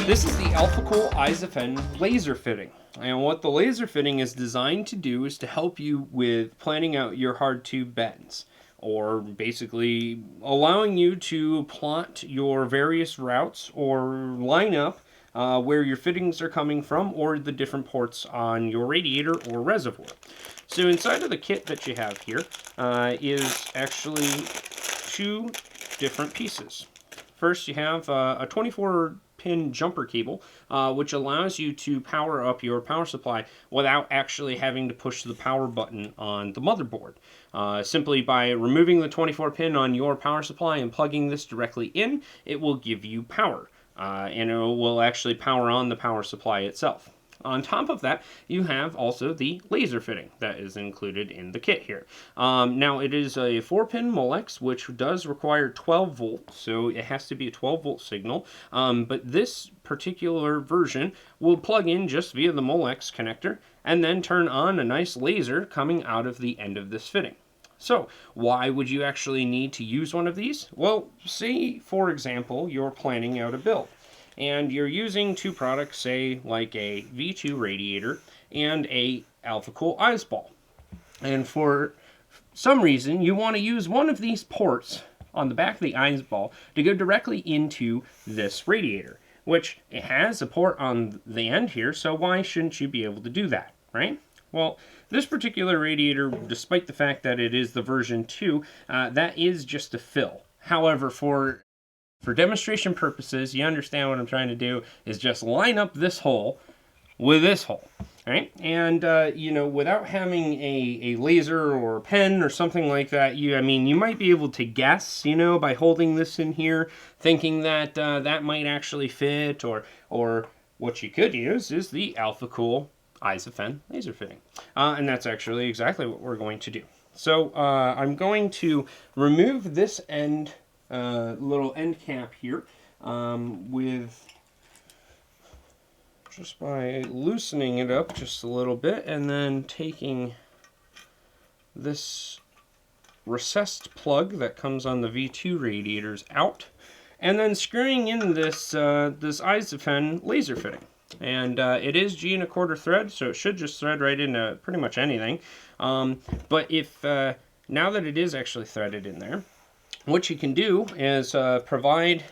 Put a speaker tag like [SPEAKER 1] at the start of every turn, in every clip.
[SPEAKER 1] This is the Alphacool Eiszapfen Laser Fitting. And what the laser fitting is designed to do is to help you with planning out your hard tube bends, or basically allowing you to plot your various routes or line up where your fittings are coming from, or the different ports on your radiator or reservoir. So inside of the kit that you have here is actually two different pieces. First, you have a 24-pin jumper cable, which allows you to power up your power supply without actually having to push the power button on the motherboard. Simply by removing the 24-pin on your power supply and plugging this directly in, it will give you power, and it will actually power on the power supply itself. On top of that, you have also the laser fitting that is included in the kit here. Now, it is a 4-pin Molex, which does require 12 volts, so it has to be a 12-volt signal. But this particular version will plug in just via the Molex connector and then turn on a nice laser coming out of the end of this fitting. So, why would you actually need to use one of these? Well, say, for example, you're planning out a build, and you're using two products, say like a V2 radiator and a Alphacool Eiszapfen. And for some reason, you want to use one of these ports on the back of the Eiszapfen to go directly into this radiator, which it has a port on the end here, so why shouldn't you be able to do that, right? Well, this particular radiator, despite the fact that it is the version 2, that is just a fill. However, for demonstration purposes, you understand what I'm trying to do is just line up this hole with this hole, right? And, without having a laser or a pen or something like that, you might be able to guess, by holding this in here, thinking that that might actually fit, or what you could use is the Alphacool Eiszapfen Laser Fitting. And that's actually exactly what we're going to do. So I'm going to remove this end little end cap here with just by loosening it up just a little bit, and then taking this recessed plug that comes on the V2 radiators out, and then screwing in this this Eiszapfen laser fitting. And it is G and a quarter thread, so it should just thread right into pretty much anything. But if now that it is actually threaded in there, what you can do is provide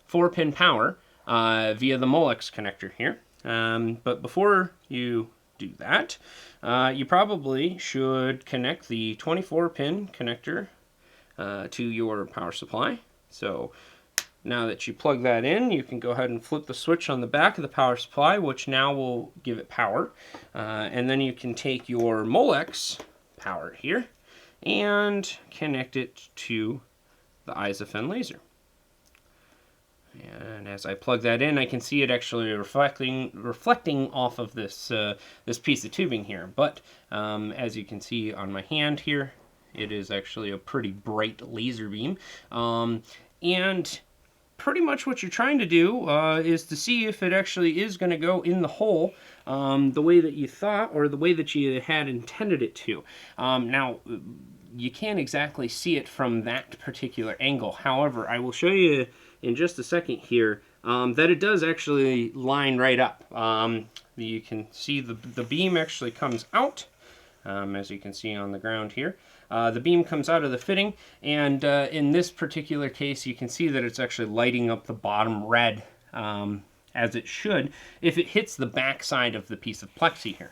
[SPEAKER 1] 4-pin power via the Molex connector here. But before you do that, you probably should connect the 24-pin connector to your power supply. So now that you plug that in, you can go ahead and flip the switch on the back of the power supply, which now will give it power. And then you can take your Molex power here and connect it to the Eiszapfen laser. And as I plug that in, I can see it actually reflecting off of this this piece of tubing here. But as you can see on my hand here, it is actually a pretty bright laser beam. And pretty much what you're trying to do is to see if it actually is going to go in the hole the way that you thought, or the way that you had intended it to. Now, you can't exactly see it from that particular angle. However, I will show you in just a second here that it does actually line right up. You can see the beam actually comes out, as you can see on the ground here. The beam comes out of the fitting, and in this particular case, you can see that it's actually lighting up the bottom red, as it should, if it hits the back side of the piece of plexi here.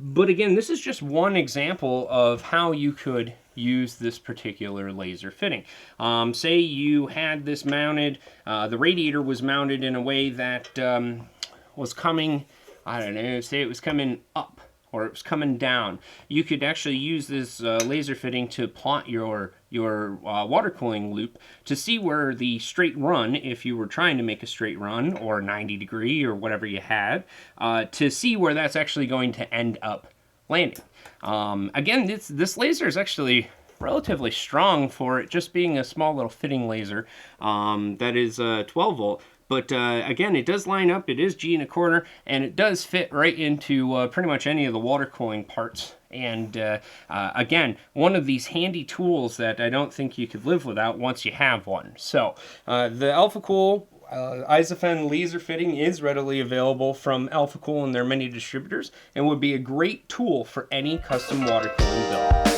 [SPEAKER 1] But again, this is just one example of how you could use this particular laser fitting. Say you had this mounted, the radiator was mounted in a way that was coming, I don't know, say it was coming up, or it was coming down. You could actually use this laser fitting to plot your water cooling loop to see where the straight run, if you were trying to make a straight run, or 90 degree, or whatever you had, to see where that's actually going to end up landing. Again, this laser is actually relatively strong for it just being a small little fitting laser that is 12 volt. But again, it does line up, it is G and a quarter, and it does fit right into pretty much any of the water cooling parts. And again, one of these handy tools that I don't think you could live without once you have one. So the Alphacool Eiszapfen Laser Fitting is readily available from Alphacool and their many distributors, and would be a great tool for any custom water cooling build.